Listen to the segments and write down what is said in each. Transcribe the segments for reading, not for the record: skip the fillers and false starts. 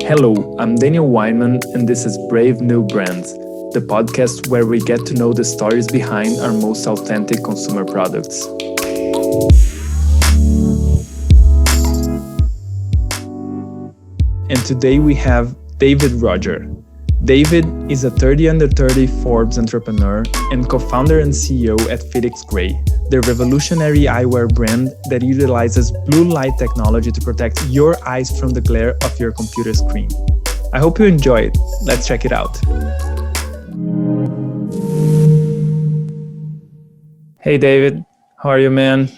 Hello, I'm Daniel Weinmann, and this is Brave New Brands, the podcast where we get to know the stories behind our most authentic consumer products. And today we have David Roger. David is a 30 under 30 Forbes entrepreneur and co-founder and CEO at Felix Gray, the revolutionary eyewear brand that utilizes blue light technology to protect your eyes from the glare of your computer screen. I hope you enjoy it. Let's check it out. Hey David, how are you, man?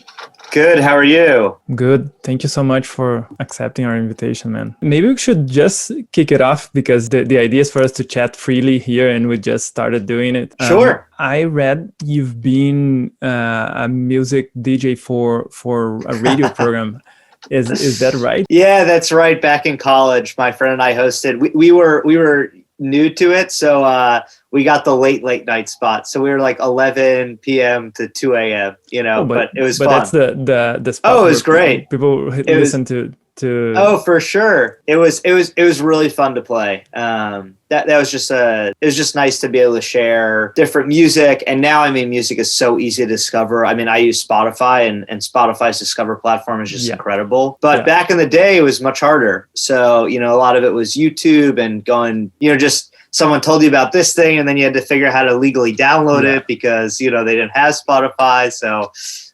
Good. How are you? Good. Thank you so much for accepting our invitation, man. Maybe we should just kick it off because the idea is for us to chat freely here and we just started doing it. Sure. I read you've been a music DJ for a radio program. Is that right? Yeah, that's right. Back in college, my friend and I hosted. We were new to it, so we got the late night spot. So we were like 11 p.m. to 2 a.m. But it was fun. That's the spot. Oh, it was great. People listen to. Oh, for sure. It was really fun to play. It was just nice to be able to share different music. And now, music is so easy to discover. I use Spotify and Spotify's Discover platform is just incredible. But back in the day, it was much harder. So, a lot of it was YouTube and going, just someone told you about this thing and then you had to figure out how to legally download it because, they didn't have Spotify. So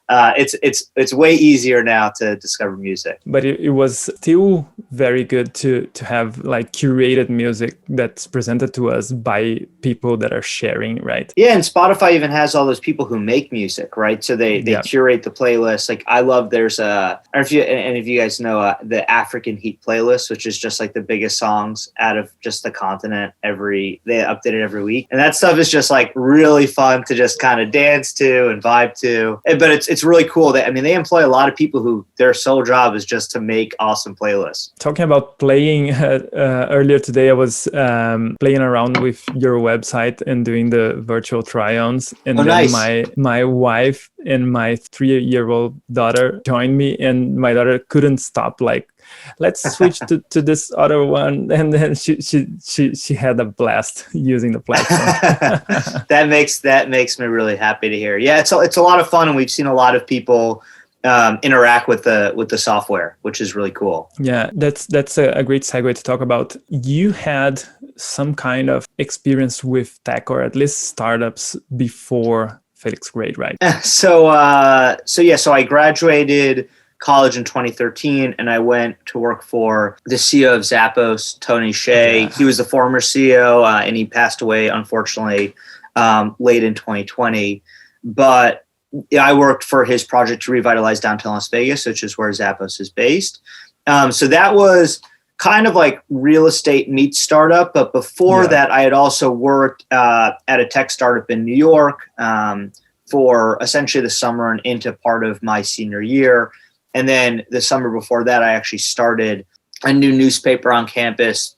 it's way easier now to discover music. But it was still very good to have like curated music that's presented to us by people that are sharing, right? Yeah, and Spotify even has all those people who make music, right? So they curate the playlist. Like I love there's I don't know if you guys know the African Heat playlist, which is just like the biggest songs out of just the continent. They update it every week, and that stuff is just like really fun to just kind of dance to and vibe to. But it's really cool that they employ a lot of people who their sole job is just to make awesome playlists. Talking about playing, earlier today I was playing around with your website and doing the virtual try-ons, and then nice. my wife and my 3-year-old daughter joined me, and my daughter couldn't stop like, let's switch to this other one, and then she had a blast using the platform. That makes me really happy to hear. Yeah, it's a lot of fun, and we've seen a lot of people interact with the software, which is really cool. Yeah, that's a great segue to talk about. You had some kind of experience with tech, or at least startups, before Felix Gray, right? So I graduated college in 2013, and I went to work for the CEO of Zappos, Tony Hsieh. Yeah. He was the former CEO, and he passed away, unfortunately, late in 2020. But I worked for his project to revitalize downtown Las Vegas, which is where Zappos is based. So that was kind of like real estate meets startup. But before that, I had also worked at a tech startup in New York for essentially the summer and into part of my senior year. And then the summer before that, I actually started a new newspaper on campus,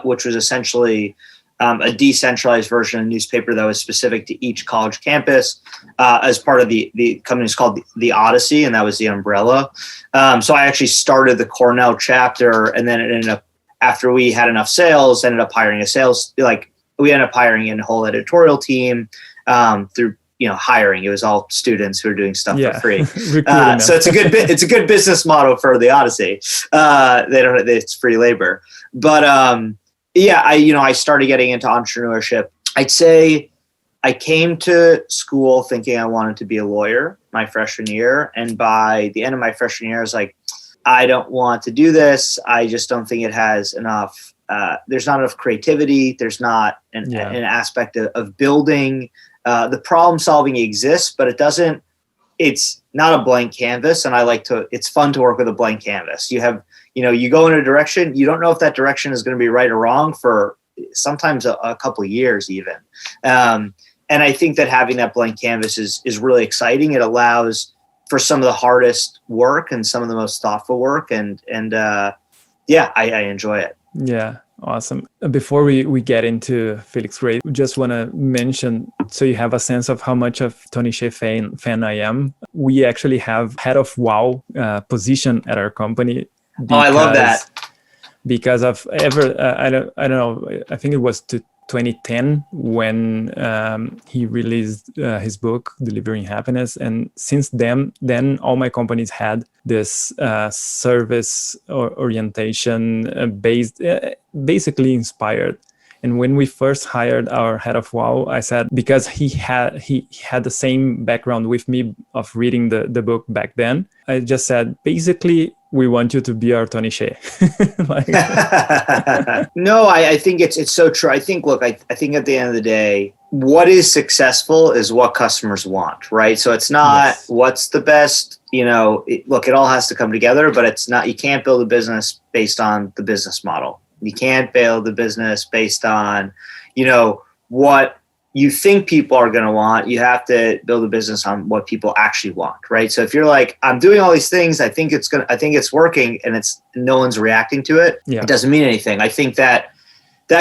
which was essentially a decentralized version of a newspaper that was specific to each college campus as part of the company is called the Odyssey, and that was the umbrella. So I actually started the Cornell chapter, and then it ended up, after we had enough sales, ended up hiring we ended up hiring a whole editorial team through hiring. It was all students who were doing stuff for free. So it's a good business model for the Odyssey. It's free labor. But I started getting into entrepreneurship. I'd say I came to school thinking I wanted to be a lawyer my freshman year. And by the end of my freshman year, I was like, I don't want to do this. I just don't think it has enough. There's not enough creativity. There's not an aspect of building. The problem solving exists, but it's not a blank canvas. And it's fun to work with a blank canvas. You have, you go in a direction, you don't know if that direction is going to be right or wrong for sometimes a couple of years even. And I think that having that blank canvas is really exciting. It allows for some of the hardest work and some of the most thoughtful work. And I enjoy it. Yeah. Awesome. Before we get into Felix Gray, we just want to mention, so you have a sense of how much of Tony Hsieh fan I am. We actually have head of WOW position at our company. Oh, I love that. because of I don't know, I think it was 2010 when he released his book Delivering Happiness, and since then all my companies had this service orientation based, basically inspired. And when we first hired our head of WOW, I said, because he had the same background with me of reading the book back then, I just said, basically, we want you to be our Tony Hsieh. No, I think it's so true. I think, look, I think at the end of the day, what is successful is what customers want, right? So it's not what's the best, look, it all has to come together, but it's not, you can't build a business based on the business model. You can't build a business based on, what you think people are going to want. You have to build a business on what people actually want, right? So if you're like, I'm doing all these things, I think it's working, and no one's reacting to it, It doesn't mean anything. I think that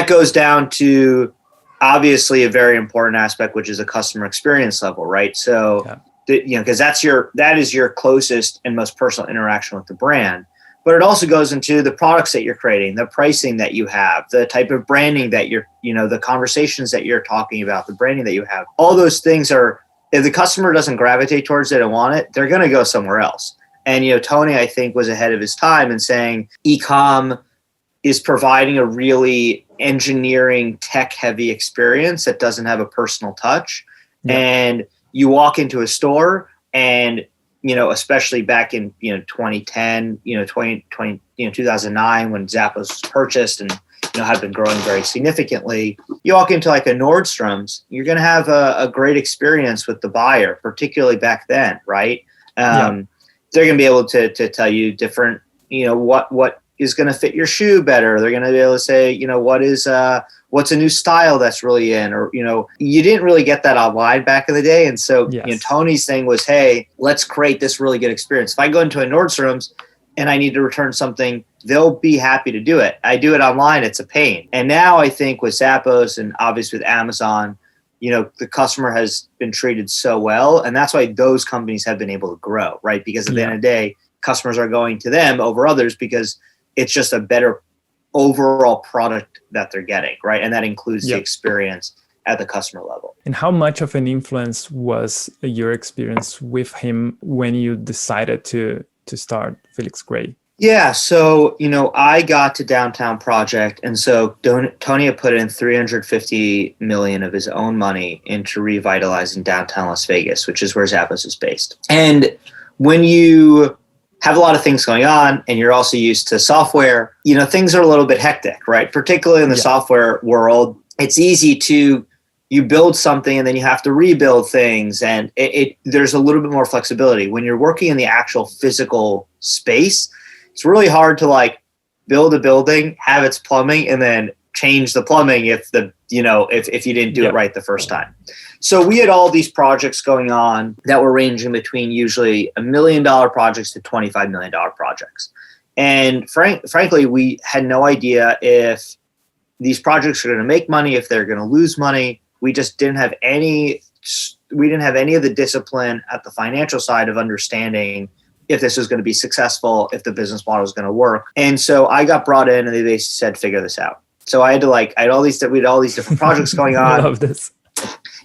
goes down to obviously a very important aspect, which is a customer experience level, right? So, because that is your closest and most personal interaction with the brand. But it also goes into the products that you're creating, the pricing that you have, the type of branding that the conversations that you're talking about, the branding that you have. All those things are, if the customer doesn't gravitate towards it and want it, they're going to go somewhere else. And, Tony, I think, was ahead of his time in saying e-com is providing a really engineering, tech-heavy experience that doesn't have a personal touch. Yeah. And you walk into a store and especially back in 2010, 2009 when Zappos was purchased and had been growing very significantly. You walk into like a Nordstrom's, you're going to have a great experience with the buyer, particularly back then, right? They're going to be able to tell you different, what is going to fit your shoe better. They're going to be able to say, what's a new style that's really in, or, you didn't really get that online back in the day. And so, Tony's thing was, hey, let's create this really good experience. If I go into a Nordstrom's and I need to return something, they'll be happy to do it. I do it online. It's a pain. And now I think with Zappos and obviously with Amazon, the customer has been treated so well. And that's why those companies have been able to grow, right? Because at the end of the day, customers are going to them over others because it's just a better overall product that they're getting, right? And that includes the experience at the customer level. And how much of an influence was your experience with him when you decided to start Felix Gray? Yeah, so, I got to Downtown Project, and so Tony had put in $350 million of his own money into revitalizing downtown Las Vegas, which is where Zappos is based. And when you have a lot of things going on and you're also used to software, things are a little bit hectic, right? Particularly in the software world, it's easy to, you build something and then you have to rebuild things, and there's a little bit more flexibility. When you're working in the actual physical space, it's really hard to build a building, have its plumbing, and then change the plumbing if you didn't do it right the first time. So we had all these projects going on that were ranging between usually $1 million projects to $25 million projects. And frankly, we had no idea if these projects are going to make money, if they're going to lose money. We just didn't have any of the discipline at the financial side of understanding if this was going to be successful, if the business model was going to work. And so I got brought in and they basically said, figure this out. So we had all these different projects going on. I love this.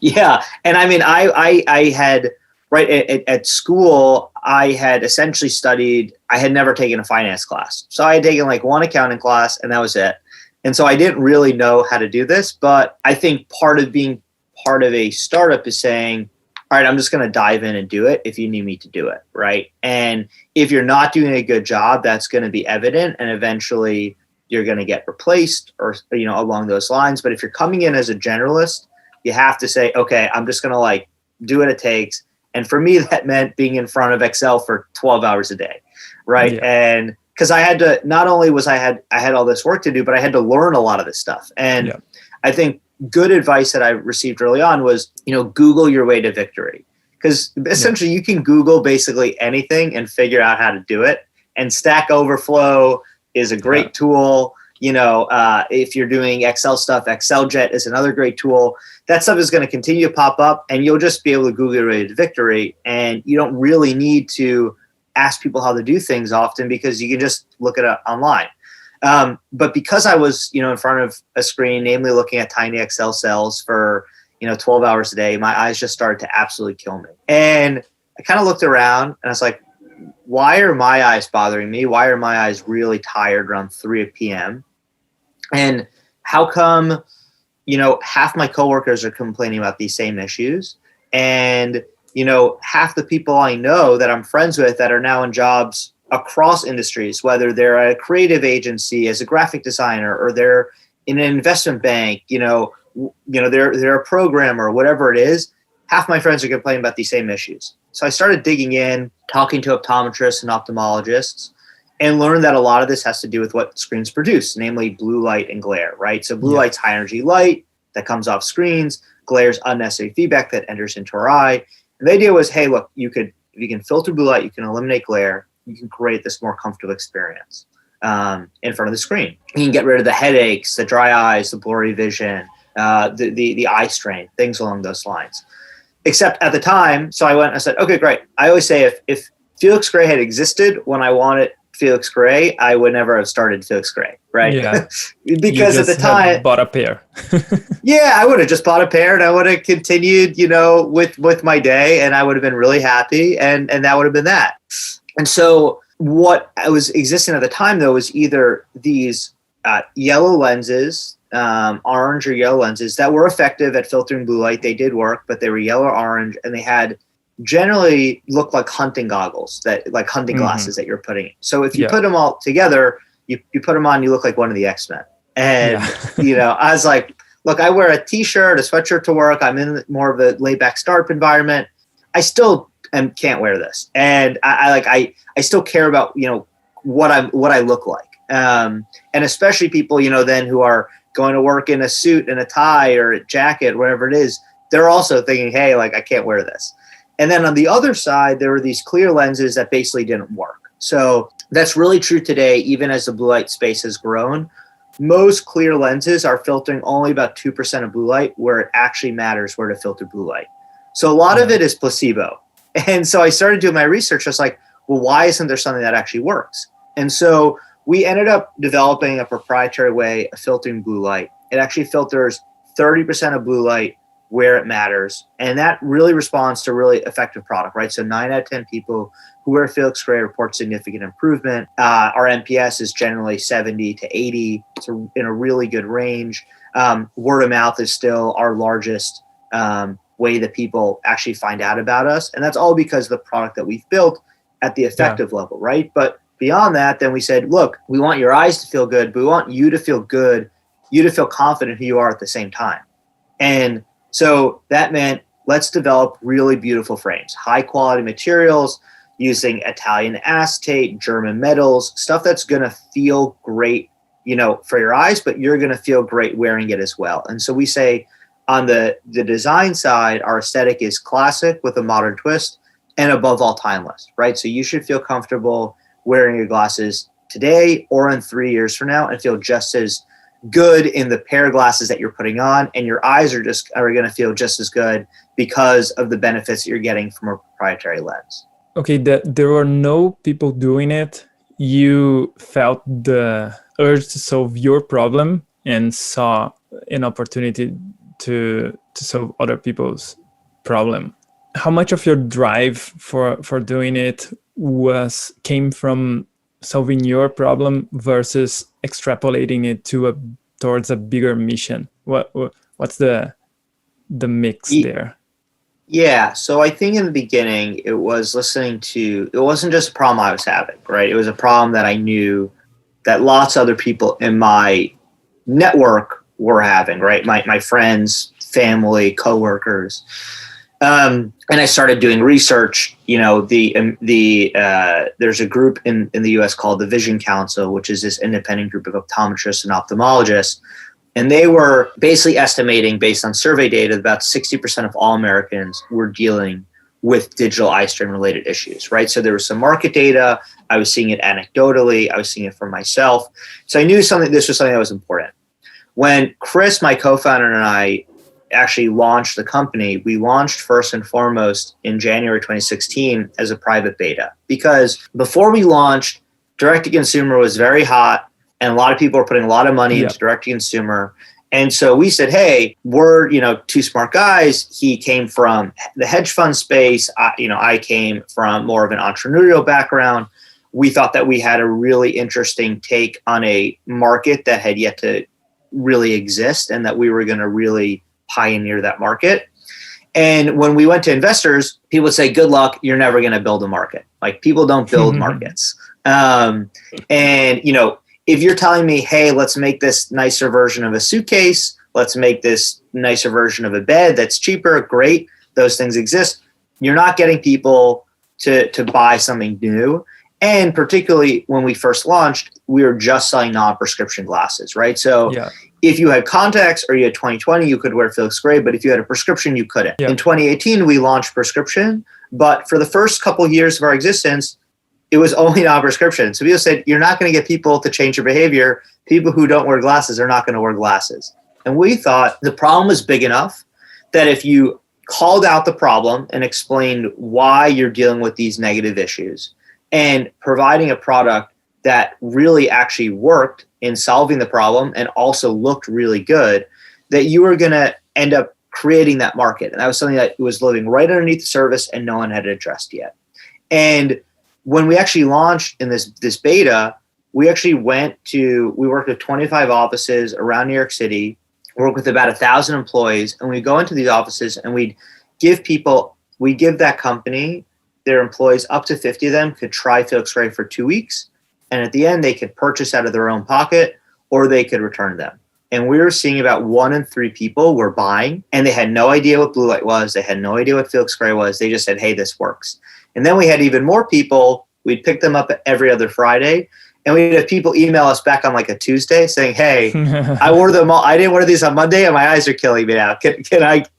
Yeah. And I mean, I had, right at school, I had essentially studied, I had never taken a finance class. So I had taken one accounting class and that was it. And so I didn't really know how to do this, but I think part of being part of a startup is saying, all right, I'm just going to dive in and do it if you need me to do it, right? And if you're not doing a good job, that's going to be evident, and eventually you're going to get replaced or, along those lines. But if you're coming in as a generalist, you have to say, okay, I'm just going to do what it takes. And for me, that meant being in front of Excel for 12 hours a day, right? Yeah. And because I had to, not only was I had all this work to do, but I had to learn a lot of this stuff. And I think good advice that I received early on was, Google your way to victory. Because essentially you can Google basically anything and figure out how to do it. And Stack Overflow is a great tool. If you're doing Excel stuff, ExcelJet is another great tool. That stuff is going to continue to pop up and you'll just be able to Google your way to victory. And you don't really need to ask people how to do things often because you can just look it up online. But because I was, in front of a screen, namely looking at tiny Excel cells for, 12 hours a day, my eyes just started to absolutely kill me. And I kind of looked around and I was like, why are my eyes bothering me? Why are my eyes really tired around 3 p.m.? And how come, half my coworkers are complaining about these same issues? And, half the people I know that I'm friends with that are now in jobs across industries, whether they're at a creative agency as a graphic designer, or they're in an investment bank, they're a programmer, whatever it is, half my friends are complaining about these same issues. So I started digging in, talking to optometrists and ophthalmologists, and learned that a lot of this has to do with what screens produce, namely blue light and glare, right? So blue light's high energy light that comes off screens, glare's unnecessary feedback that enters into our eye. And the idea was, hey, look, if you can filter blue light, you can eliminate glare, you can create this more comfortable experience in front of the screen. You can get rid of the headaches, the dry eyes, the blurry vision, the eye strain, things along those lines. Except at the time, so I said, okay, great. I always say if Felix Gray had existed when I wanted Felix Gray, I would never have started Felix Gray, right? Yeah. Because at the time, bought a pair. Yeah, I would have just bought a pair and I would have continued, with my day, and I would have been really happy, and that would have been that. And so what was existing at the time, though, was either these yellow lenses, orange or yellow lenses that were effective at filtering blue light. They did work, but they were yellow or orange, and they had generally looked like hunting goggles, like hunting glasses that you're putting in. So if you put them all together, you put them on, you look like one of the X-Men. And, I was like, look, I wear a t-shirt, a sweatshirt to work. I'm in more of a laid back startup environment. I still can't wear this. And I still care about, what I look like. And especially people, then who are going to work in a suit and a tie or a jacket, whatever it is, they're also thinking, hey, I can't wear this. And then on the other side, there were these clear lenses that basically didn't work. So that's really true today, even as the blue light space has grown. Most clear lenses are filtering only about 2% of blue light, where it actually matters where to filter blue light. So a lot of it is placebo. And so I started doing my research. I was like, well, why isn't there something that actually works? And so we ended up developing a proprietary way of filtering blue light. It actually filters 30% of blue light where it matters. And that really responds to a really effective product, right? So 9 out of 10 people who wear Felix Gray report significant improvement. Our NPS is generally 70 to 80. It's in a really good range. Word of mouth is still our largest way that people actually find out about us. And that's all because of the product that we've built at the effective level, right? But beyond that, then we said, look, we want your eyes to feel good, but we want you to feel good, you to feel confident who you are at the same time. And so that meant let's develop really beautiful frames, high quality materials using Italian acetate, German metals, stuff that's going to feel great, for your eyes, but you're going to feel great wearing it as well. And so we say on the design side, our aesthetic is classic with a modern twist, and above all, timeless, right? So you should feel comfortable wearing your glasses today or in 3 years from now and feel just as good in the pair of glasses that you're putting on, and your eyes are going to feel just as good because of the benefits that you're getting from a proprietary lens. Okay, there were no people doing it. You felt the urge to solve your problem and saw an opportunity to solve other people's problem. How much of your drive for doing it came from solving your problem versus extrapolating it towards a bigger mission? What's the mix there? Yeah, so I think in the beginning it wasn't just a problem I was having, right? It was a problem that I knew that lots of other people in my network were having, right? My friends, family, coworkers. And I started doing research. There's a group in the US called the Vision Council, which is this independent group of optometrists and ophthalmologists. And they were basically estimating, based on survey data, that about 60% of all Americans were dealing with digital eye strain related issues, right? So there was some market data. I was seeing it anecdotally. I was seeing it for myself. So I knew this was something that was important. When Chris, my co-founder, and I actually launched the company, we launched first and foremost in January 2016 as a private beta, because before we launched, direct to consumer was very hot. And a lot of people are putting a lot of money into direct to consumer. And so we said, hey, we're, two smart guys. He came from the hedge fund space. I came from more of an entrepreneurial background. We thought that we had a really interesting take on a market that had yet to really exist and that we were going to really pioneer that market. And when we went to investors, people would say, good luck, you're never going to build a market. Like, people don't build markets. If you're telling me, hey, let's make this nicer version of a suitcase, let's make this nicer version of a bed that's cheaper, great, those things exist. You're not getting people to buy something new. And particularly when we first launched, we were just selling non-prescription glasses, right? So if you had contacts or you had 20/20, you could wear Felix Gray, but if you had a prescription, you couldn't. In 2018, we launched prescription, but for the first couple of years of our existence, it was only non-prescription. So people said, you're not going to get people to change your behavior. People who don't wear glasses are not going to wear glasses. And we thought the problem was big enough that if you called out the problem and explained why you're dealing with these negative issues and providing a product that really actually worked in solving the problem and also looked really good, that you were going to end up creating that market. And that was something that was living right underneath the surface and no one had addressed yet. And when we actually launched in this beta, we actually we worked with 25 offices around New York City, work with about 1,000 employees, and we go into these offices and we give that company, their employees, up to 50 of them could try Felix Gray for 2 weeks. And at the end, they could purchase out of their own pocket or they could return them. And we were seeing about 1 in 3 people were buying, and they had no idea what blue light was. They had no idea what Felix Gray was. They just said, hey, this works. And then we had even more people. We'd pick them up every other Friday, and we'd have people email us back on like a Tuesday saying, hey, I wore them all. I didn't wear these on Monday and my eyes are killing me now. Can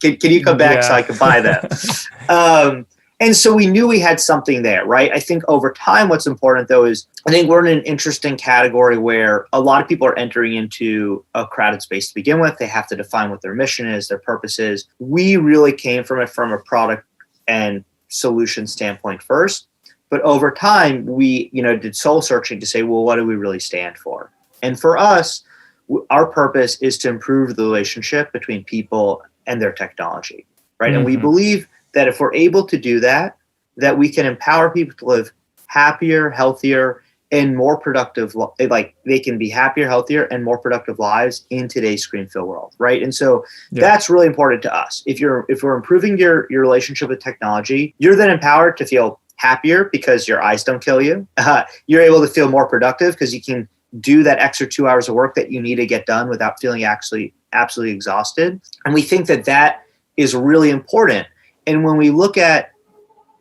you come back so I can buy them? And so we knew we had something there, right? I think over time, what's important though is I think we're in an interesting category where a lot of people are entering into a crowded space to begin with. They have to define what their mission is, their purpose is. We really came from it from a product and solution standpoint first. But over time, we did soul searching to say, well, what do we really stand for? And for us, our purpose is to improve the relationship between people and their technology, right? Mm-hmm. And we believe that if we're able to do that, that we can empower people to live happier, healthier, and more productive, like they can be happier, healthier, and more productive lives in today's screen-filled world, right? And so that's really important to us. If we're improving your relationship with technology, you're then empowered to feel happier because your eyes don't kill you. You're able to feel more productive because you can do that extra 2 hours of work that you need to get done without feeling actually absolutely exhausted. And we think that is really important. And when we look at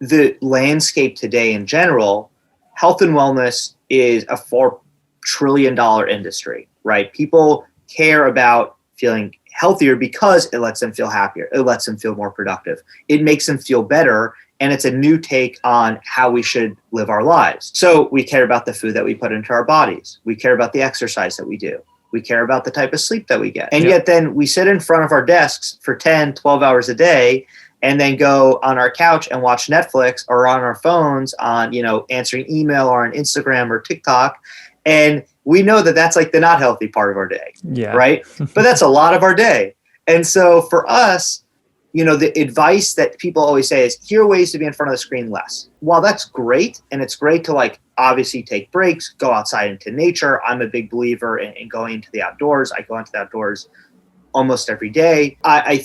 the landscape today in general, health and wellness is a $4 trillion industry, right? People care about feeling healthier because it lets them feel happier. It lets them feel more productive. It makes them feel better. And it's a new take on how we should live our lives. So we care about the food that we put into our bodies. We care about the exercise that we do. We care about the type of sleep that we get. And yet then we sit in front of our desks for 10, 12 hours a day and then go on our couch and watch Netflix or on our phones on, answering email or on Instagram or TikTok. And we know that that's like the not healthy part of our day, right? But that's a lot of our day. And so for us, the advice that people always say is, here are ways to be in front of the screen less. While that's great, and it's great to obviously take breaks, go outside into nature. I'm a big believer in going into the outdoors. I go into the outdoors almost every day. I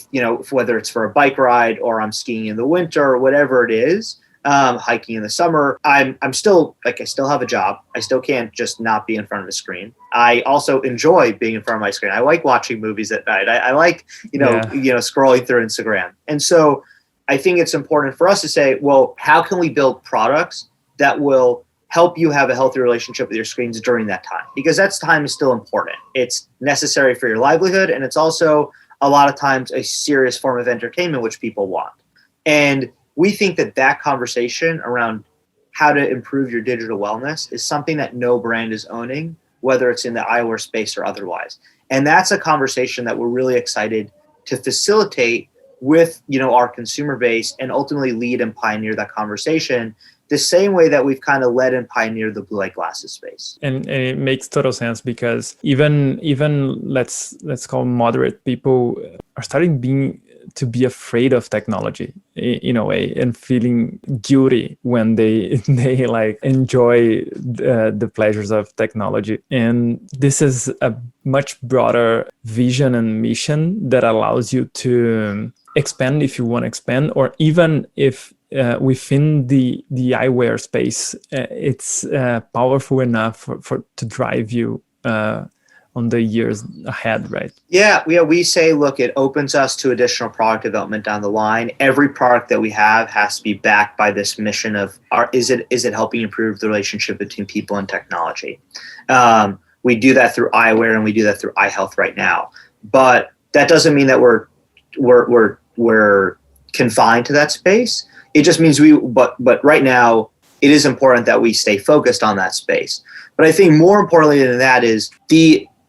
whether it's for a bike ride or I'm skiing in the winter or whatever it is, hiking in the summer, I'm still I still have a job. I still can't just not be in front of a screen. I also enjoy being in front of my screen. I like watching movies at night. I like, scrolling through Instagram. And so I think it's important for us to say, well, how can we build products that will help you have a healthy relationship with your screens during that time? Because that time is still important. It's necessary for your livelihood. And it's also a lot of times a serious form of entertainment, which people want. And we think that conversation around how to improve your digital wellness is something that no brand is owning, whether it's in the eyewear space or otherwise. And that's a conversation that we're really excited to facilitate with, our consumer base and ultimately lead and pioneer that conversation, the same way that we've kind of led and pioneered the blue light glasses space. And it makes total sense, because even let's call moderate people are starting to be afraid of technology in a way, and feeling guilty when they like enjoy the pleasures of technology. And this is a much broader vision and mission that allows you to expand if you want to expand, or even if within the eyewear space, it's powerful enough to drive you on the years ahead, right? Yeah. We say, look, it opens us to additional product development down the line. Every product that we have has to be backed by this mission of, is it helping improve the relationship between people and technology? We do that through eyewear, and we do that through eye health right now. But that doesn't mean that we're confined to that space. It just means but right now it is important that we stay focused on that space. But I think more importantly than that is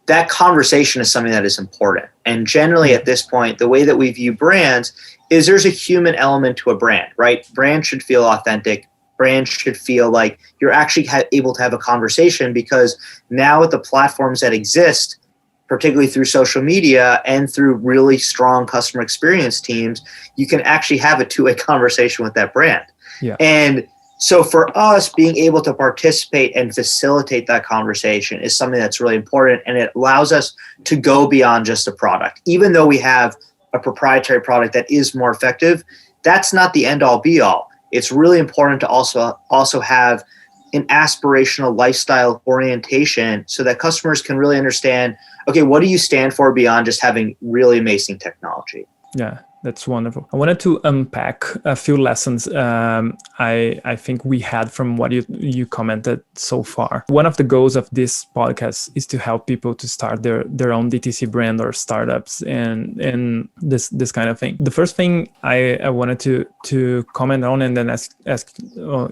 that conversation is something that is important. And generally at this point, the way that we view brands is there's a human element to a brand, right? Brands should feel authentic. Brands should feel like you're actually able to have a conversation, because now with the platforms that exist, particularly through social media and through really strong customer experience teams, you can actually have a two-way conversation with that brand. Yeah. And so for us, being able to participate and facilitate that conversation is something that's really important. And it allows us to go beyond just a product. Even though we have a proprietary product that is more effective, that's not the end all be all. It's really important to also have an aspirational lifestyle orientation so that customers can really understand, okay, what do you stand for beyond just having really amazing technology? Yeah, that's wonderful. I wanted to unpack a few lessons I think we had from what you commented so far. One of the goals of this podcast is to help people to start their own DTC brand or startups and this kind of thing. The first thing I wanted to comment on, and then ask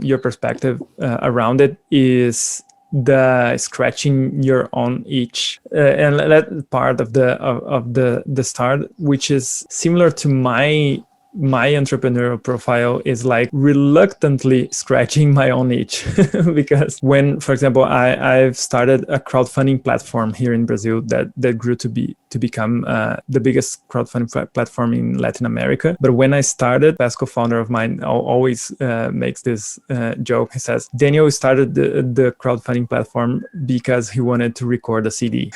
your perspective around it, is the scratching your own itch, and that part of the start, which is similar to my entrepreneurial profile, is like reluctantly scratching my own itch because when, for example, I've started a crowdfunding platform here in Brazil that grew to become the biggest crowdfunding platform in Latin America. But when I started, a co-founder of mine always makes this joke. He says, Daniel started the crowdfunding platform because he wanted to record a CD.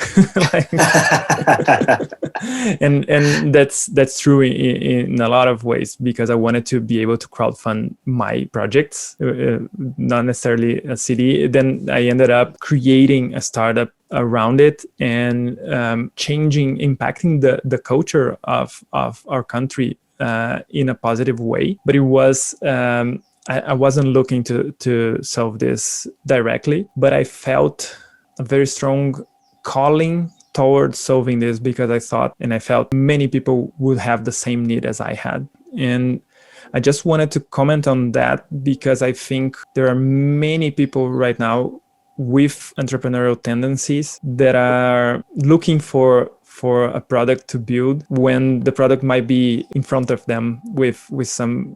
and that's true in a lot of ways, because I wanted to be able to crowdfund my projects, not necessarily a CD. Then I ended up creating a startup around it and impacting the culture of our country in a positive way. But it was I wasn't looking to solve this directly, but I felt a very strong calling towards solving this, because I thought and I felt many people would have the same need as I had. And I just wanted to comment on that, because I think there are many people right now with entrepreneurial tendencies that are looking for a product to build, when the product might be in front of them with some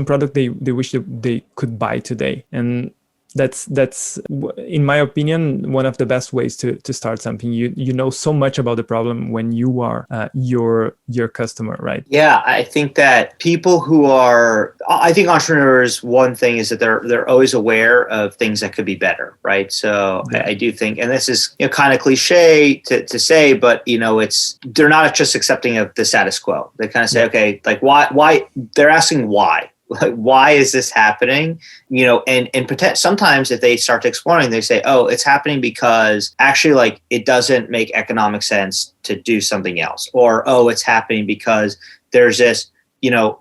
product they wish they could buy today. And that's in my opinion one of the best ways to start something. You know so much about the problem when you are your customer, right? Yeah, I think that I think entrepreneurs, one thing is that they're always aware of things that could be better, right? So yeah. I do think, and this is kind of cliche to say, but they're not just accepting of the status quo. They kind of say, okay, like why? They're asking why. Like, why is this happening? And sometimes if they start exploring, they say, oh, it's happening because actually, like, it doesn't make economic sense to do something else. Or, oh, it's happening because there's this,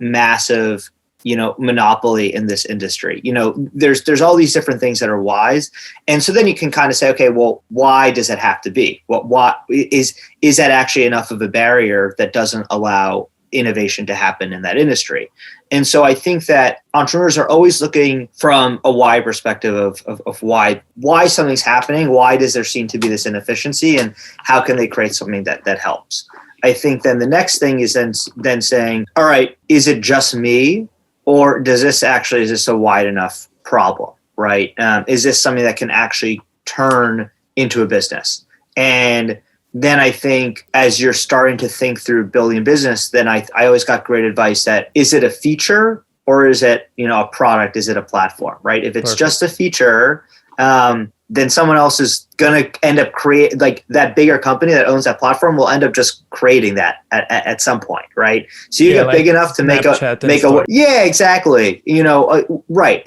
massive, monopoly in this industry. There's all these different things that are whys. And so then you can kind of say, okay, well, why does it have to be? What is that actually enough of a barrier that doesn't allow innovation to happen in that industry? And so I think that entrepreneurs are always looking from a why perspective of why something's happening. Why does there seem to be this inefficiency, and how can they create something that helps? I think then the next thing is then saying, all right, is it just me, or is this a wide enough problem, right? Is this something that can actually turn into a business? And then I think as you're starting to think through building a business, then I always got great advice that is it a feature or is it, a product? Is it a platform, right? If it's just a feature, then someone else is going to end up create like that bigger company that owns that platform will end up just creating that at some point, right? So you get like big enough to make a yeah, exactly. Right.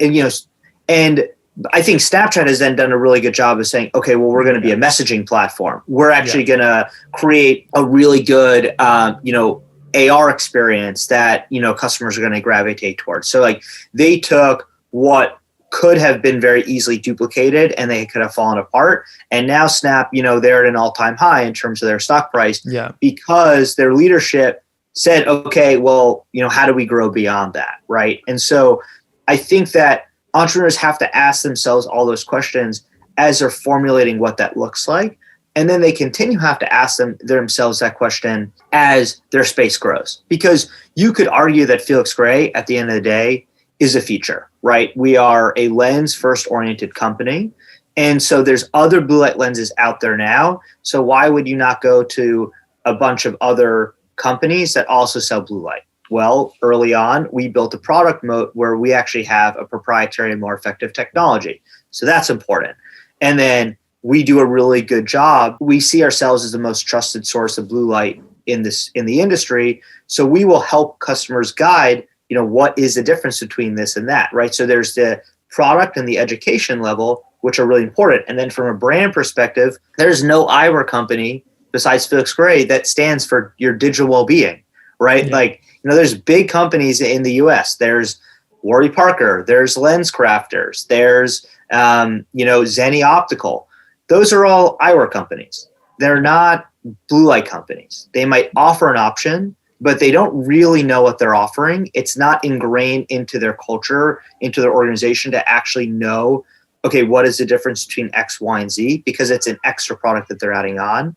And I think Snapchat has then done a really good job of saying, okay, well, we're going to be a messaging platform. We're actually going to create a really good, AR experience that, customers are going to gravitate towards. So like they took what could have been very easily duplicated and they could have fallen apart. And now Snap, they're at an all-time high in terms of their stock price because their leadership said, okay, well, how do we grow beyond that, right? And so I think that entrepreneurs have to ask themselves all those questions as they're formulating what that looks like. And then they continue to have to ask themselves that question as their space grows. Because you could argue that Felix Gray, at the end of the day, is a feature, right? We are a lens first oriented company. And so there's other blue light lenses out there now. So why would you not go to a bunch of other companies that also sell blue light? Well, early on, we built a product moat where we actually have a proprietary and more effective technology. So that's important. And then we do a really good job. We see ourselves as the most trusted source of blue light in the industry. So we will help customers guide, what is the difference between this and that, right? So there's the product and the education level, which are really important. And then from a brand perspective, there's no eyewear company besides Felix Gray that stands for your digital well-being, right? Yeah. Like, there's big companies in the US. There's Warby Parker, there's Lens Crafters, there's, Zenni Optical. Those are all eyewear companies. They're not blue light companies. They might offer an option, but they don't really know what they're offering. It's not ingrained into their culture, into their organization to actually know, okay, what is the difference between X, Y, and Z? Because it's an extra product that they're adding on.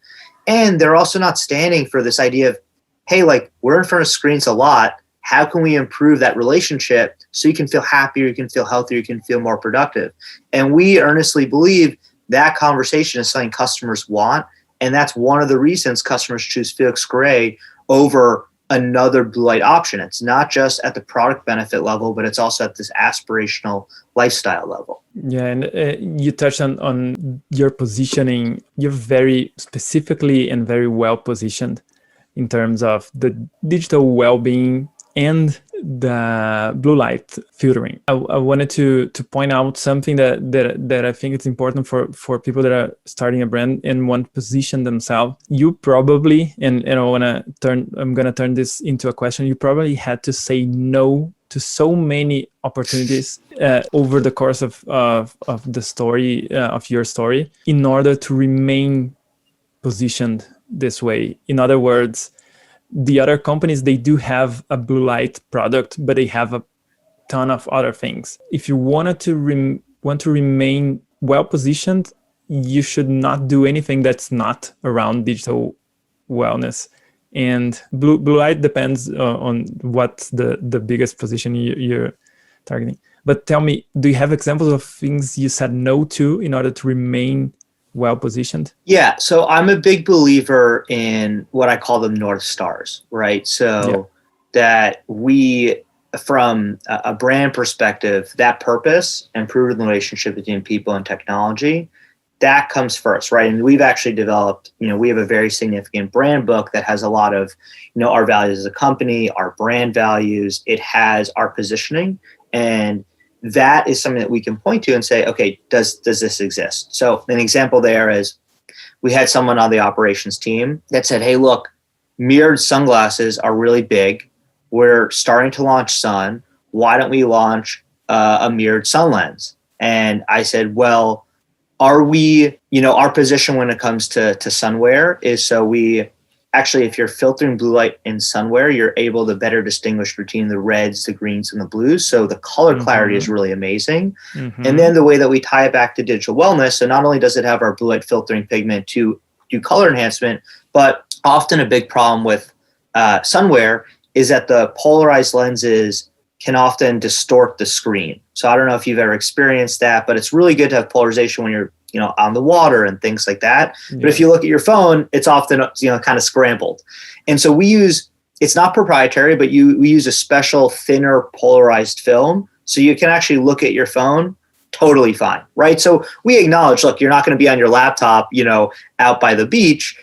And they're also not standing for this idea of, hey, like we're in front of screens a lot. How can we improve that relationship so you can feel happier, you can feel healthier, you can feel more productive? And we earnestly believe that conversation is something customers want. And that's one of the reasons customers choose Felix Gray over another blue light option. It's not just at the product benefit level, but it's also at this aspirational lifestyle level. Yeah, and you touched on your positioning. You're very specifically and very well positioned in terms of the digital well-being and the blue light filtering. I wanted to point out something that I think it's important for people that are starting a brand and want to position themselves. You probably, and I'm gonna turn this into a question. You probably had to say no to so many opportunities over the course of the story of your story in order to remain positioned this way. In other words, the other companies, they do have a blue light product, but they have a ton of other things. If you wanted to want to remain well positioned, you should not do anything that's not around digital wellness. And blue light depends on what's the biggest position you're targeting. But tell me, do you have examples of things you said no to in order to remain well positioned? Yeah. So I'm a big believer in what I call them North Stars, right? So that we, from a brand perspective, that purpose and proven relationship between people and technology, that comes first, right? And we've actually developed, we have a very significant brand book that has a lot of, our values as a company, our brand values. It has our positioning, and that is something that we can point to and say, okay, does this exist? So an example there is we had someone on the operations team that said, hey, look, mirrored sunglasses are really big. We're starting to launch sun. Why don't we launch a mirrored sun lens? And I said, well, are we, our position when it comes to sunwear is so we actually, if you're filtering blue light in sunwear, you're able to better distinguish between the reds, the greens, and the blues. So the color clarity is really amazing. And then the way that we tie it back to digital wellness, so not only does it have our blue light filtering pigment to do color enhancement, but often a big problem with sunwear is that the polarized lenses can often distort the screen. So I don't know if you've ever experienced that, but it's really good to have polarization when you're, on the water and things like that. Yeah. But if you look at your phone, it's often, kind of scrambled. And so it's not proprietary, but we use a special thinner polarized film. So you can actually look at your phone totally fine, right? So we acknowledge, look, you're not going to be on your laptop, out by the beach.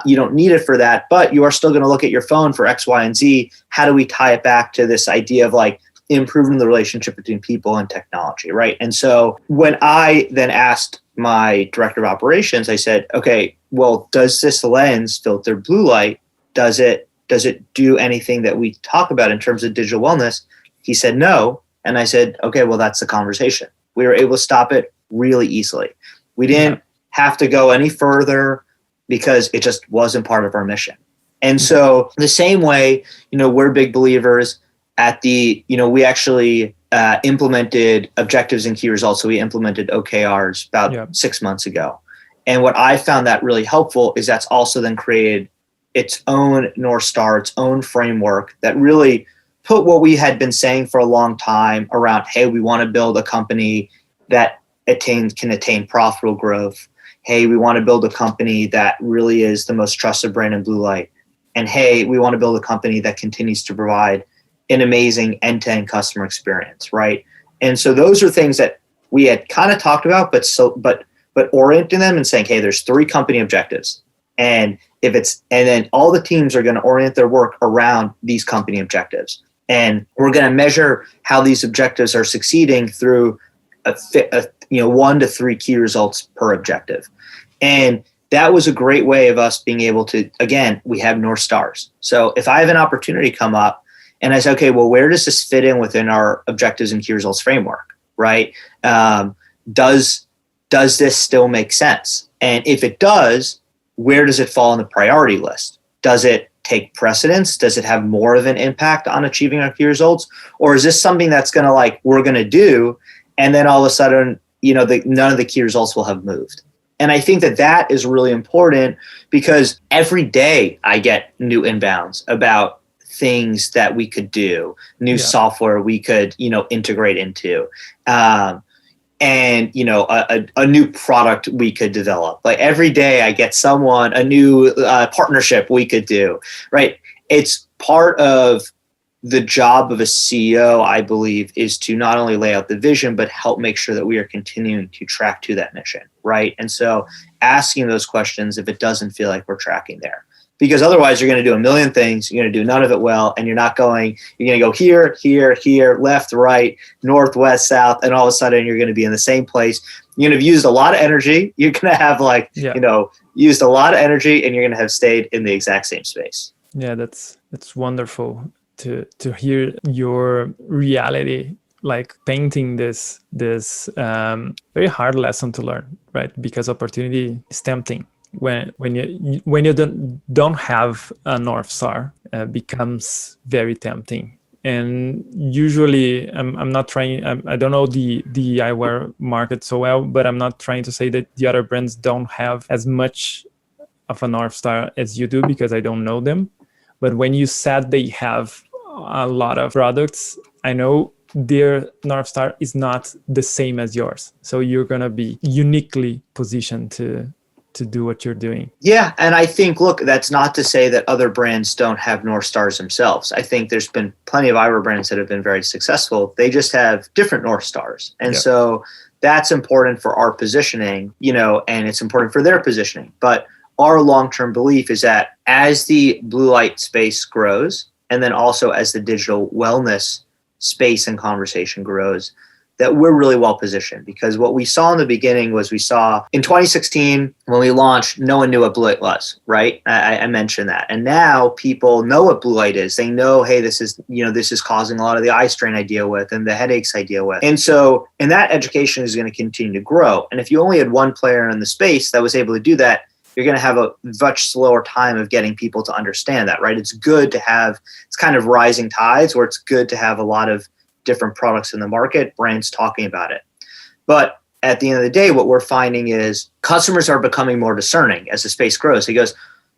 You don't need it for that, but you are still going to look at your phone for X, Y, and Z. How do we tie it back to this idea of like improving the relationship between people and technology, right? And so when I then asked my director of operations, I said, okay, well, does this lens filter blue light? Does it do anything that we talk about in terms of digital wellness? He said no. And I said, okay, well, that's the conversation. We were able to stop it really easily. We didn't have to go any further because it just wasn't part of our mission. And so the same way, we're big believers we actually implemented objectives and key results. So we implemented OKRs about 6 months ago. And what I found that really helpful is that's also then created its own North Star, its own framework that really put what we had been saying for a long time around, hey, we want to build a company that can attain profitable growth. Hey, we want to build a company that really is the most trusted brand in blue light. And hey, we want to build a company that continues to provide an amazing end-to-end customer experience, right? And so those are things that we had kind of talked about, but orienting them and saying, hey, there's 3 company objectives. And then all the teams are going to orient their work around these company objectives. And we're going to measure how these objectives are succeeding through 1 to 3 key results per objective. And that was a great way of us being able to, again, we have North Stars. So if I have an opportunity come up and I say, okay, well, where does this fit in within our objectives and key results framework, right? Does this still make sense? And if it does, where does it fall on the priority list? Does it take precedence? Does it have more of an impact on achieving our key results? Or is this something that's going to we're going to do, and then all of a sudden, none of the key results will have moved? And I think that is really important because every day I get new inbounds about things that we could do, new software we could, integrate into. And a new product we could develop. Like every day I get a new partnership we could do, right? It's part of the job of a CEO, I believe, is to not only lay out the vision, but help make sure that we are continuing to track to that mission, right? And so asking those questions if it doesn't feel like we're tracking there. Because otherwise you're going to do a million things, you're going to do none of it well, and you're going to go here, left, right, north, west, south, and all of a sudden you're going to be in the same place. You're going to have used a lot of energy. You're going to have used a lot of energy, and you're going to have stayed in the exact same space. Yeah, that's wonderful to hear your reality, like painting this very hard lesson to learn, right? Because opportunity is tempting. When you don't have a North Star, becomes very tempting. And usually, I'm not trying. I don't know the eyewear market so well, but I'm not trying to say that the other brands don't have as much of a North Star as you do, because I don't know them. But when you said they have a lot of products, I know their North Star is not the same as yours. So you're gonna be uniquely positioned to do what you're doing. Yeah. And I think, look, that's not to say that other brands don't have North Stars themselves. I think there's been plenty of eyewear brands that have been very successful. They just have different North Stars. And so that's important for our positioning, and it's important for their positioning. But our long-term belief is that as the blue light space grows, and then also as the digital wellness space and conversation grows, that we're really well positioned. Because what we saw in the beginning was we saw in 2016, when we launched, no one knew what blue light was, right? I mentioned that. And now people know what blue light is. They know, hey, this is causing a lot of the eye strain I deal with and the headaches I deal with. And that education is going to continue to grow. And if you only had one player in the space that was able to do that, you're going to have a much slower time of getting people to understand that, right? It's kind of rising tides, where it's good to have a lot of different products in the market, brands talking about it. But at the end of the day, what we're finding is customers are becoming more discerning as the space grows.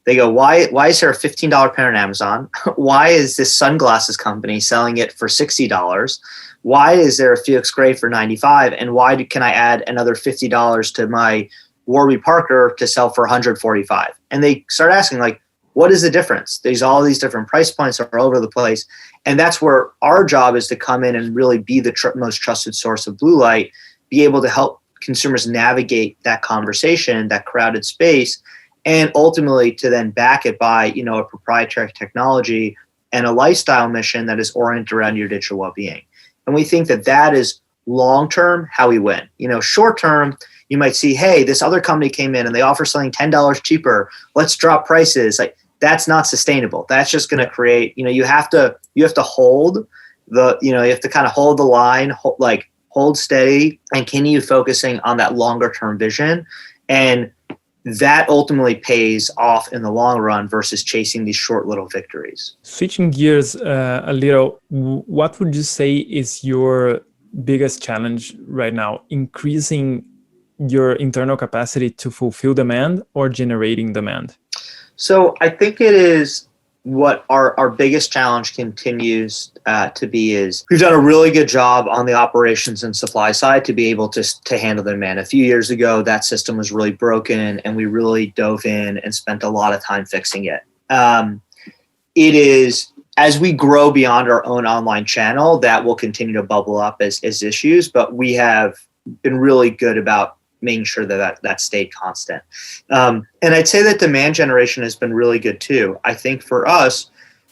They go, why is there a $15 pair on Amazon? Why is this sunglasses company selling it for $60? Why is there a Felix Gray for $95? And why can I add another $50 to my Warby Parker to sell for $145? And they start asking, like, what is the difference? There's all these different price points are all over the place. And that's where our job is to come in and really be the most trusted source of blue light, be able to help consumers navigate that conversation, that crowded space, and ultimately to then back it by, a proprietary technology and a lifestyle mission that is oriented around your digital well-being. And we think that that is long-term how we win. Short-term, you might see, hey, this other company came in and they offer something $10 cheaper. Let's drop prices. Like, that's not sustainable. That's just going to create, you have to hold the, you have to kind of hold the line, hold steady and continue focusing on that longer term vision. And that ultimately pays off in the long run versus chasing these short little victories. Switching gears a little, what would you say is your biggest challenge right now? Increasing your internal capacity to fulfill demand or generating demand? So I think it is what our biggest challenge continues to be is we've done a really good job on the operations and supply side to be able to handle the demand. A few years ago, that system was really broken and we really dove in and spent a lot of time fixing it. It is, as we grow beyond our own online channel, that will continue to bubble up as issues, but we have been really good about making sure that stayed constant. And I'd say that demand generation has been really good too. I think for us,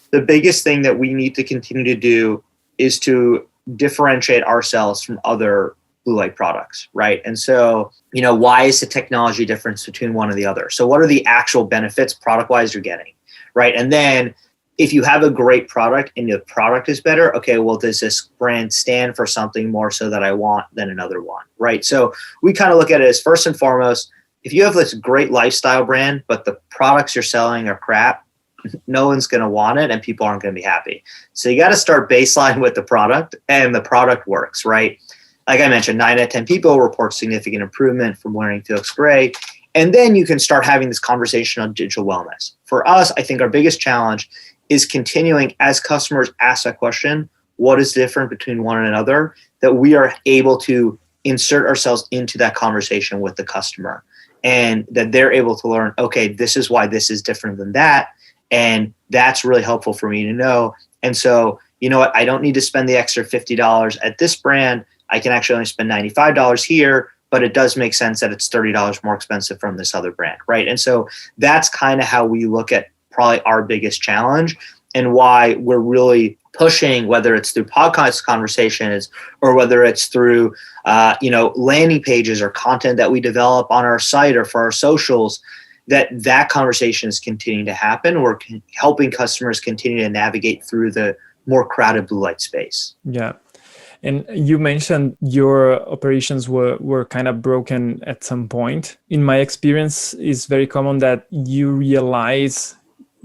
the biggest thing that we need to continue to do is to differentiate ourselves from other blue light products, right? And so, why is the technology difference between one and the other? So what are the actual benefits product-wise you're getting, right? And then if you have a great product and the product is better, okay, well, does this brand stand for something more so that I want than another one, right? So we kind of look at it as first and foremost, if you have this great lifestyle brand, but the products you're selling are crap, no one's going to want it and people aren't going to be happy. So you got to start baseline with the product and the product works, right? Like I mentioned, 9 out of 10 people report significant improvement from wearing Felix Gray. And then you can start having this conversation on digital wellness. For us, I think our biggest challenge is continuing as customers ask that question, what is different between one and another, that we are able to insert ourselves into that conversation with the customer and that they're able to learn, okay, this is why this is different than that. And that's really helpful for me to know. And so, you know what, I don't need to spend the extra $50 at this brand. I can actually only spend $95 here, but it does make sense that it's $30 more expensive from this other brand, right? And so that's kind of how we look at probably our biggest challenge and why we're really pushing, whether it's through podcast conversations or whether it's through, landing pages or content that we develop on our site or for our socials, that conversation is continuing to happen. We're helping customers continue to navigate through the more crowded blue light space. Yeah. And you mentioned your operations were kind of broken at some point. In my experience, it's very common that you realize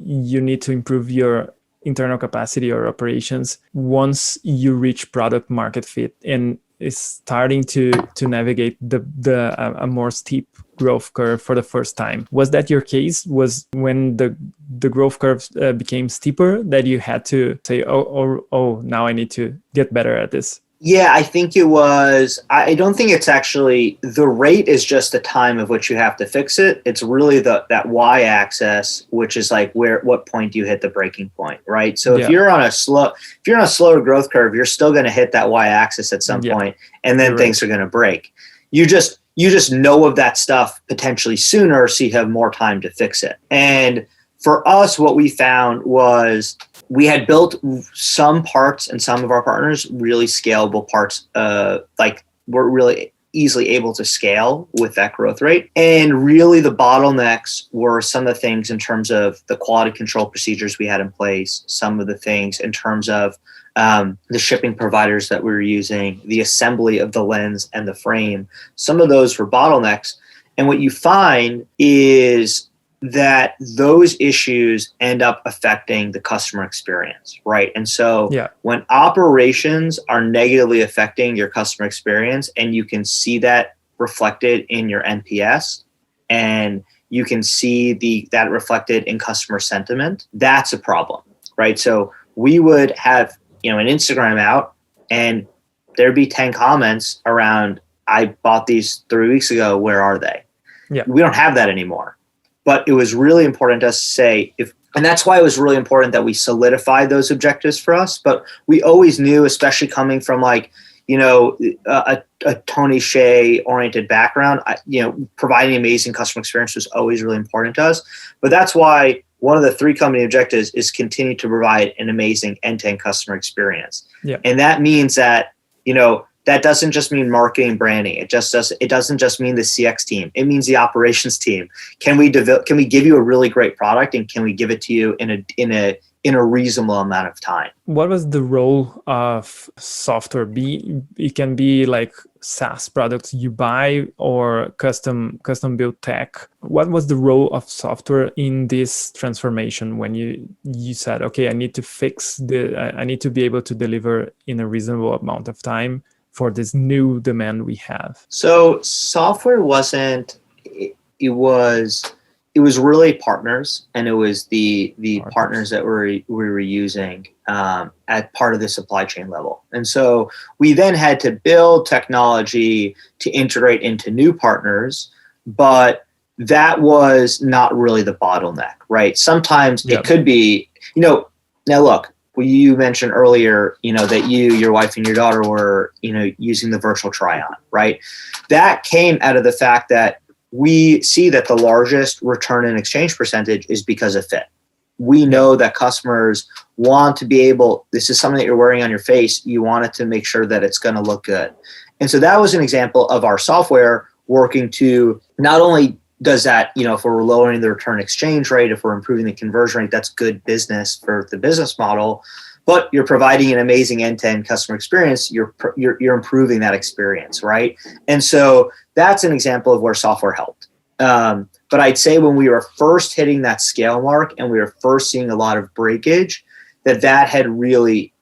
you need to improve your internal capacity or operations once you reach product market fit and is starting to navigate a more steep growth curve for the first time. Was that your case? Was when the growth curve became steeper that you had to say, oh, now I need to get better at this? Yeah, I think it was. I don't think it's actually the rate is just the time of which you have to fix it. It's really that y-axis, which is like what point do you hit the breaking point, right? So if you're on a slower growth curve, you're still going to hit that y-axis at some point, and then things are going to break. You just know of that stuff potentially sooner, so you have more time to fix it. And for us, what we found was we had built some parts and some of our partners really scalable parts, we're really easily able to scale with that growth rate. And really the bottlenecks were some of the things in terms of the quality control procedures we had in place, some of the things in terms of the shipping providers that we were using, the assembly of the lens and the frame. Some of those were bottlenecks. And what you find is that those issues end up affecting the customer experience, right? And so when operations are negatively affecting your customer experience and you can see that reflected in your NPS and you can see that reflected in customer sentiment, that's a problem, right? So we would have, an Instagram out and there'd be 10 comments around, I bought these 3 weeks ago, where are they? Yeah. We don't have that anymore. But it was really important to us to say, and that's why it was really important that we solidify those objectives for us. But we always knew, especially coming from a Tony Hsieh oriented background, providing amazing customer experience was always really important to us. But that's why one of the 3 company objectives is continue to provide an amazing end-to-end customer experience. Yeah. And that means that, that doesn't just mean marketing and branding. It doesn't just mean the CX team. It means the operations team. Can we give you a really great product, and can we give it to you in a reasonable amount of time? What was the role of software? It can be like SaaS products you buy or custom built tech. What was the role of software in this transformation when you said, okay, I need to be able to deliver in a reasonable amount of time for this new demand we have? So software wasn't, it was really partners, and it was the partners that we were using at part of the supply chain level. And so we then had to build technology to integrate into new partners, but that was not really the bottleneck, right? Sometimes it could be, now look, you mentioned earlier, that your wife and your daughter were, using the virtual try-on, right? That came out of the fact that we see that the largest return in exchange percentage is because of fit. We know that customers want to be able, this is something that you're wearing on your face, you want it to make sure that it's going to look good. And so that was an example of our software working to not only does that, if we're lowering the return exchange rate, if we're improving the conversion rate, that's good business for the business model, but you're providing an amazing end-to-end customer experience. You're improving that experience, right? And so that's an example of where software helped. But I'd say when we were first hitting that scale mark and we were first seeing a lot of breakage, that really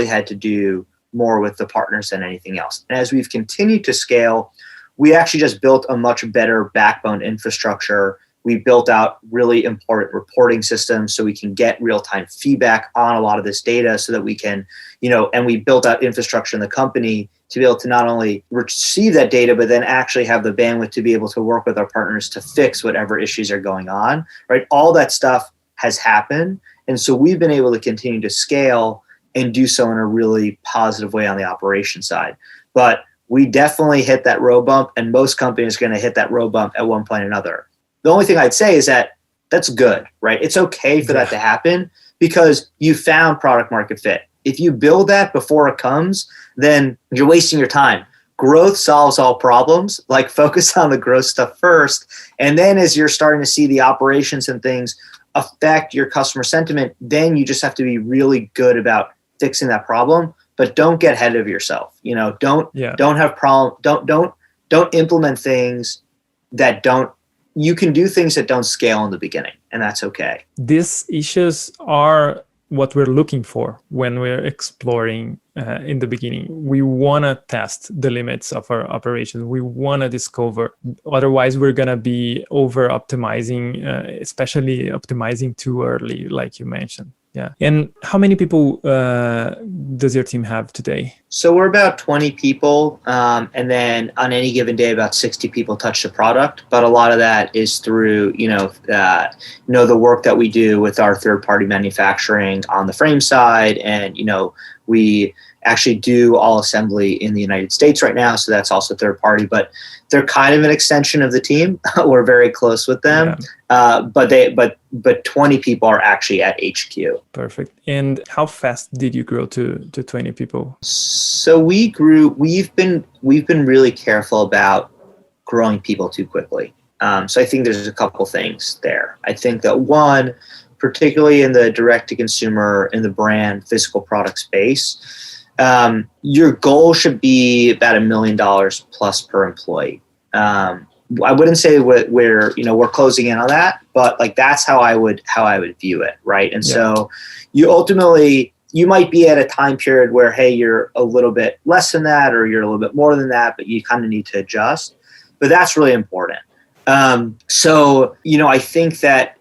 had to do more with the partners than anything else. And as we've continued to scale, we actually just built a much better backbone infrastructure. We built out really important reporting systems so we can get real-time feedback on a lot of this data so that we can, and we built out infrastructure in the company to be able to not only receive that data, but then actually have the bandwidth to be able to work with our partners to fix whatever issues are going on, right? All that stuff has happened. And so we've been able to continue to scale and do so in a really positive way on the operation side. But we definitely hit that road bump, and most companies are going to hit that road bump at one point or another. The only thing I'd say is that that's good, right? It's okay for that to happen because you found product market fit. If you build that before it comes, then you're wasting your time. Growth solves all problems. Like, focus on the growth stuff first. And then as you're starting to see the operations and things affect your customer sentiment, then you just have to be really good about fixing that problem. But don't get ahead of yourself. Don't have don't implement things that don't. You can do things that don't scale in the beginning, and that's okay. These issues are what we're looking for when we're exploring in the beginning. We want to test the limits of our operations. We want to discover. Otherwise, we're going to be over optimizing, especially optimizing too early, like you mentioned. Yeah. And how many people does your team have today? So we're about 20 people. And then on any given day, about 60 people touch the product. But a lot of that is through, the work that we do with our third-party manufacturing on the frame side. And, we actually do all assembly in the United States right now. So that's also third party, but they're kind of an extension of the team. We're very close with them. Yeah. But 20 people are actually at HQ. Perfect. And how fast did you grow to 20 people? So we've been really careful about growing people too quickly. So I think there's a couple things there. I think that one, particularly in the direct-to-consumer, in the brand physical product space, your goal should be about $1 million plus per employee. I wouldn't say we're closing in on that, but like that's how I would view it, right? And so you might be at a time period where, hey, you're a little bit less than that, or you're a little bit more than that, but you kind of need to adjust. But that's really important. So, I think that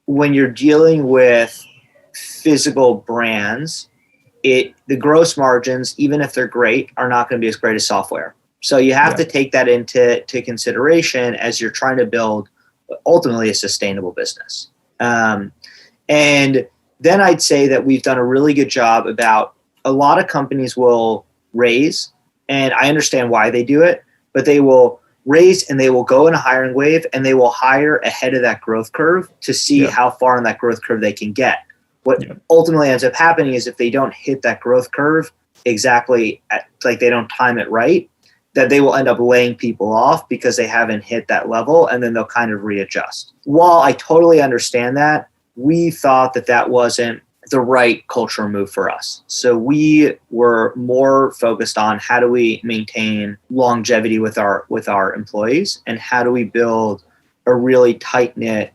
when you're dealing with physical brands, the gross margins, even if they're great, are not going to be as great as software. So you have to take that into consideration as you're trying to build ultimately a sustainable business. And then I'd say that we've done a really good job about a lot of companies will raise, and I understand why they do it, but they will raise and they will go in a hiring wave and they will hire ahead of that growth curve to see how far on that growth curve they can get. What ultimately ends up happening is if they don't hit that growth curve exactly, like they don't time it right, that they will end up laying people off because they haven't hit that level, and then they'll kind of readjust. While I totally understand that, we thought that wasn't the right cultural move for us. So we were more focused on how do we maintain longevity with our employees, and how do we build a really tight-knit,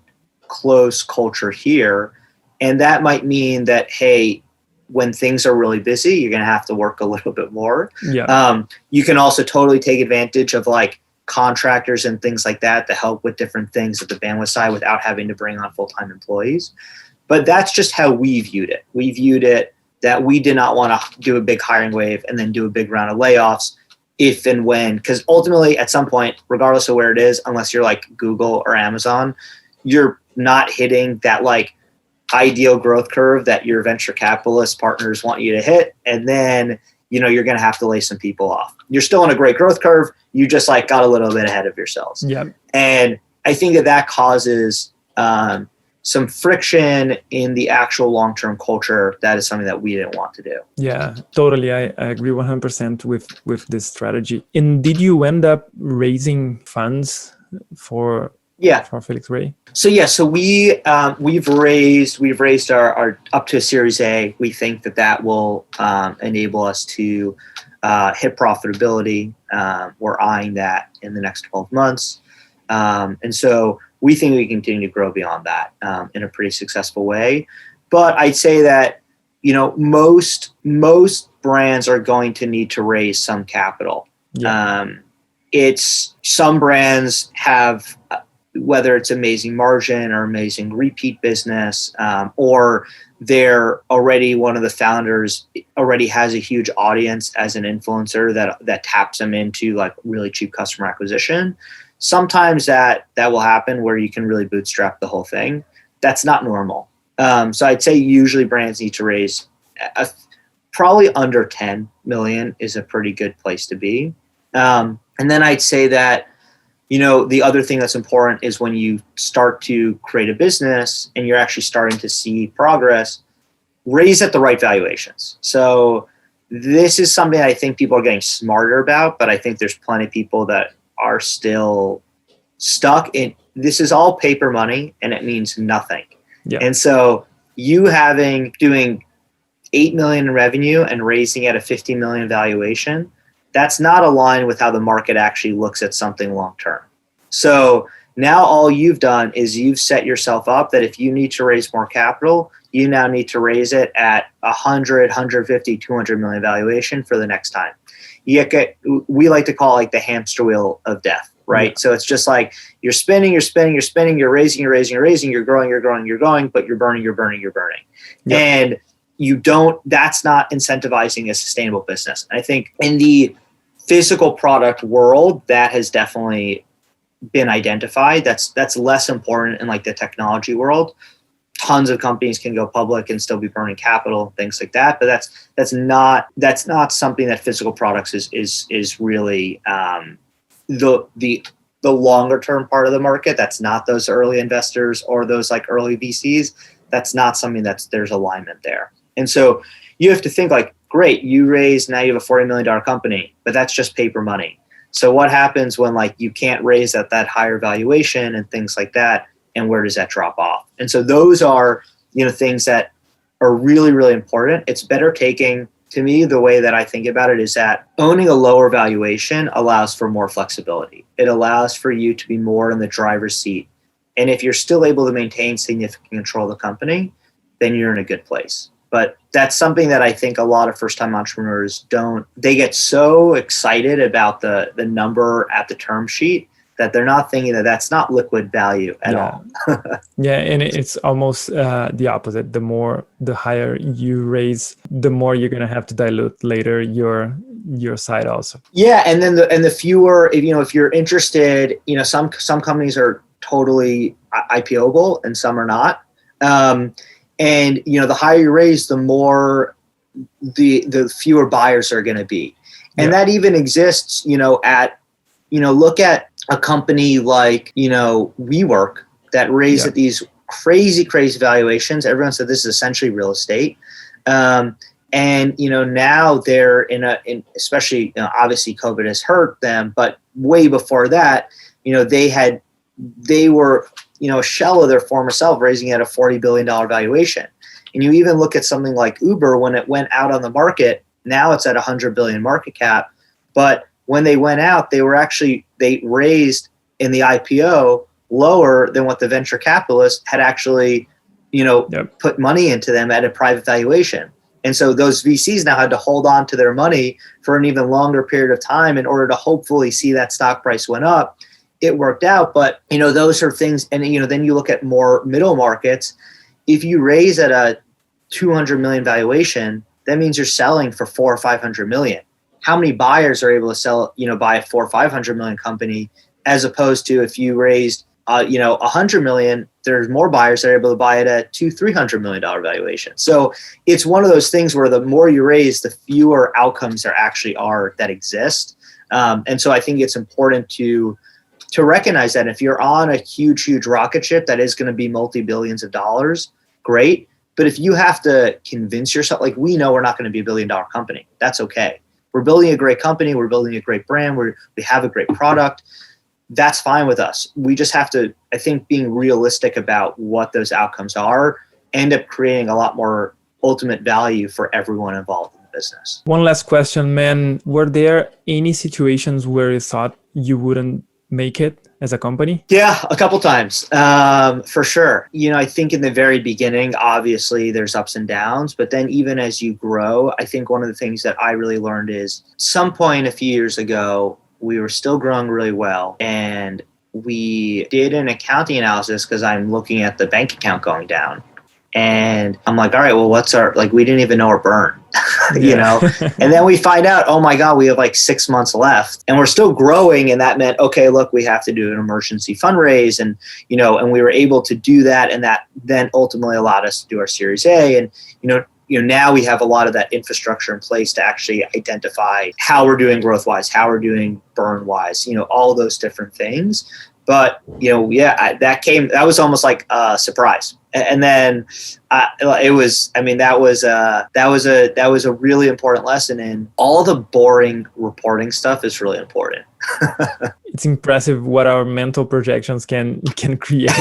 close culture here. And that might mean that, hey, when things are really busy, you're going to have to work a little bit more. You can also totally take advantage of like contractors and things like that to help with different things at the bandwidth side without having to bring on full-time employees. But that's just how we viewed it. We viewed it that we did not want to do a big hiring wave and then do a big round of layoffs if and when, because ultimately at some point, regardless of where it is, unless you're like Google or Amazon, you're not hitting that like ideal growth curve that your venture capitalist partners want you to hit. And then, you're going to have to lay some people off. You're still on a great growth curve. You just like got a little bit ahead of yourselves. And I think that causes some friction in the actual long-term culture. That is something that we didn't want to do. Yeah, totally. I agree 100% with this strategy. And did you end up raising funds for Felix Gray? So we've raised our up to a Series A. We think that will enable us to hit profitability. We're eyeing that in the next 12 months. And so we think we can continue to grow beyond that in a pretty successful way. But I'd say that, most brands are going to need to raise some capital. It's some brands have, whether it's amazing margin or amazing repeat business, or they're already one of the founders already has a huge audience as an influencer that taps them into like really cheap customer acquisition. Sometimes that will happen where you can really bootstrap the whole thing. That's not normal. So I'd say usually brands need to raise probably under 10 million is a pretty good place to be. And then I'd say that, the other thing that's important is when you start to create a business and you're actually starting to see progress, raise at the right valuations. So this is something I think people are getting smarter about, but I think there's plenty of people that are still stuck in, this is all paper money and it means nothing. And so you doing 8 million in revenue and raising at a 50 million valuation, that's not aligned with how the market actually looks at something long-term. So now all you've done is you've set yourself up that if you need to raise more capital, you now need to raise it at 100, 150, 200 million valuation for the next time. We like to call it like the hamster wheel of death, right? So it's just like you're spinning, you're raising, you're growing, but you're burning. And that's not incentivizing a sustainable business. I think in the physical product world, that has definitely been identified. That's less important in like the technology world. Tons of companies can go public and still be burning capital, things like that. But that's not something that physical products is really the longer term part of the market. That's not those early investors or those like early VCs. That's not something there's alignment there. And so you have to think like, great, now you have a $40 million company, but that's just paper money. So what happens when like you can't raise at that higher valuation and things like that? And where does that drop off? And so those are, things that are really, really important. It's better taking, to me, the way that I think about it is that owning a lower valuation allows for more flexibility. It allows for you to be more in the driver's seat. And if you're still able to maintain significant control of the company, then you're in a good place. But that's something that I think a lot of first-time entrepreneurs don't. They get so excited about the number at the term sheet that they're not thinking that that's not liquid value at all. Yeah, and it's almost the opposite. The higher you raise, the more you're going to have to dilute later your side also. Yeah, and then the fewer, if you're interested, some companies are totally IPOable and some are not. And the higher you raise, the more the fewer buyers are going to be. And that even exists, look at a company like, WeWork that raised at these crazy valuations. Everyone said this is essentially real estate. And, now they're especially, obviously COVID has hurt them, but way before that, they were, a shell of their former self, raising at a $40 billion valuation. And you even look at something like Uber, when it went out on the market, now it's at 100 billion market cap. But when they went out, they raised in the IPO lower than what the venture capitalists had actually, put money into them at a private valuation. And so those VCs now had to hold on to their money for an even longer period of time in order to hopefully see that stock price went up. It worked out, but those are things. And then you look at more middle markets. If you raise at a 200 million valuation, that means you're selling for 400 or 500 million. How many buyers are able to sell, buy a 400 or 500 million company, as opposed to if you raised, 100 million, there's more buyers that are able to buy it at $200-300 million valuation. So it's one of those things where the more you raise, the fewer outcomes there actually are that exist. And so I think it's important to recognize that if you're on a huge rocket ship that is going to be multi-billions of dollars, great. But if you have to convince yourself, like we know we're not going to be a $1 billion company, that's okay. We're building a great company. We're building a great brand. We have a great product. That's fine with us. We just have to, I think, being realistic about what those outcomes are, end up creating a lot more ultimate value for everyone involved in the business. One last question, man. Were there any situations where you thought you wouldn't make it as a company? Yeah, a couple times, for sure. I think in the very beginning, obviously there's ups and downs, but then even as you grow, I think one of the things that I really learned is some point a few years ago, we were still growing really well. And we did an accounting analysis because I'm looking at the bank account going down. And I'm like, all right, well, we didn't even know our burn, and then we find out, oh my God, we have like 6 months left and we're still growing. And that meant, okay, look, we have to do an emergency fundraise. And, and we were able to do that. And that then ultimately allowed us to do our Series A. And, now we have a lot of that infrastructure in place to actually identify how we're doing growth wise, how we're doing burn wise, all those different things. But, that was almost like a surprise. And then that was a really important lesson in all the boring reporting stuff is really important. It's impressive what our mental projections can create.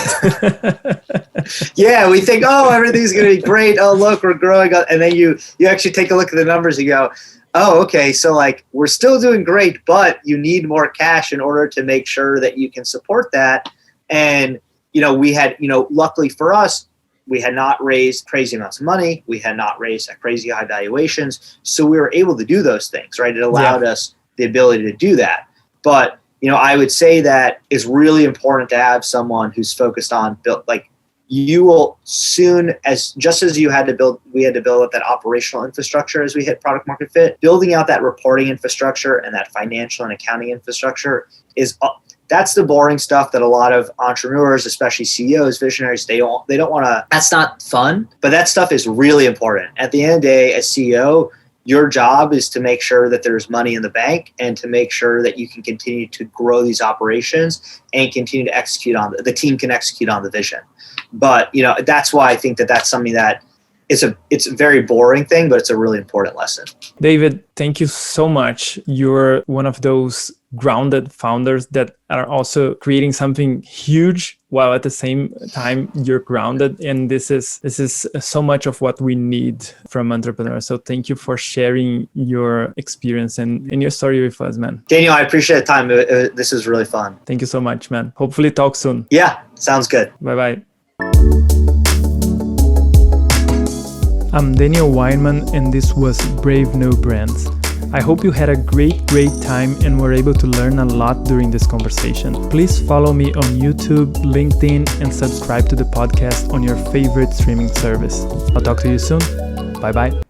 Yeah, we think, oh, everything's going to be great. Oh, look, we're growing. And then you actually take a look at the numbers and go, oh, okay. So we're still doing great, but you need more cash in order to make sure that you can support that. And, we had, luckily for us, we had not raised crazy amounts of money. We had not raised at crazy high valuations. So we were able to do those things, right? It allowed us the ability to do that. But, I would say that it's really important to have someone who's focused on you will soon, just as we had to build up that operational infrastructure as we hit product market fit, building out that reporting infrastructure and that financial and accounting infrastructure that's the boring stuff that a lot of entrepreneurs, especially CEOs, visionaries, they don't want to, that's not fun, but that stuff is really important. At the end of the day, as CEO, your job is to make sure that there's money in the bank and to make sure that you can continue to grow these operations and continue to execute the team can execute on the vision. But, that's why I think that's something that it's a very boring thing, but it's a really important lesson. David, thank you so much. You're one of those grounded founders that are also creating something huge while at the same time you're grounded. And this is so much of what we need from entrepreneurs. So thank you for sharing your experience and your story with us, man. Daniel, I appreciate the time. This is really fun. Thank you so much, man. Hopefully talk soon. Yeah, sounds good. Bye-bye. I'm Daniel Weinmann, and this was Brave New Brands. I hope you had a great time and were able to learn a lot during this conversation. Please follow me on YouTube, LinkedIn, and subscribe to the podcast on your favorite streaming service. I'll talk to you soon. Bye-bye.